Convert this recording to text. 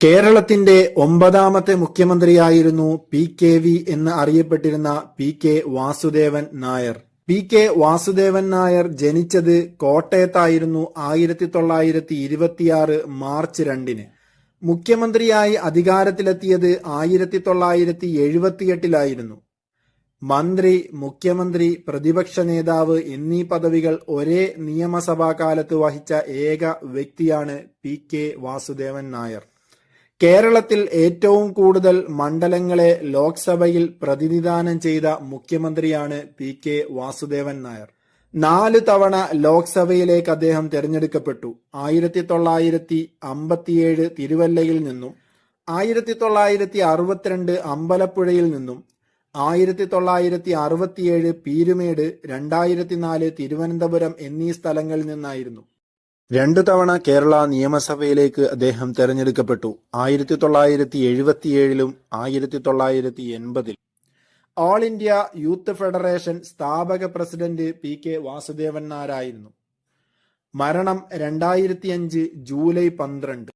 കേരളത്തിന്റെ 9ാമത്തെ മുഖ്യമന്ത്രിയായിരുന്നു പി.കെ.വി. എന്ന് അറിയപ്പെട്ടിരുന്ന പി.കെ. വാസുദേവൻ നായർ. പി.കെ. വാസുദേവൻ നായർ ജനിച്ചത് കോട്ടയത്തായിരുന്നു 1926 മാർച്ച് 2-ന്. മുഖ്യമന്ത്രിയായി അധികാരത്തിലെത്തിയത് 1978-ലായിരുന്നു. മന്ത്രി, മുഖ്യമന്ത്രി, പ്രതിപക്ഷ നേതാവ് എന്നീ പദവികൾ ഒരേ നിയമസഭാ കാലത്ത് വഹിച്ച ഏക വ്യക്തിയാണ് പി.കെ. വാസുദേവൻ നായർ. കേരളത്തിൽ ഏറ്റവും കൂടുതൽ മണ്ഡലങ്ങളെ ലോക്സഭയിൽ പ്രതിനിധാനം ചെയ്ത മുഖ്യമന്ത്രിയാണ് പി.കെ. വാസുദേവൻ നായർ. 4 തവണ ലോക്സഭയിലേക്ക് അദ്ദേഹം തെരഞ്ഞെടുക്കപ്പെട്ടു. 1957 തിരുവല്ലയിൽ നിന്നും, 1962 അമ്പലപ്പുഴയിൽ നിന്നും, 1967 പീരുമേട്, 2004 തിരുവനന്തപുരം എന്നീ സ്ഥലങ്ങളിൽ നിന്നായിരുന്നു. 2 തവണ കേരള നിയമസഭയിലേക്ക് അദ്ദേഹം തെരഞ്ഞെടുക്കപ്പെട്ടു. 1977-ലും 1980-ലും. ഓൾ ഇന്ത്യ യൂത്ത് ഫെഡറേഷൻ സ്ഥാപക പ്രസിഡന്റ് പി.കെ. വാസുദേവൻ നായരായിരുന്നു. മരണം 2005 ജൂലൈ 12.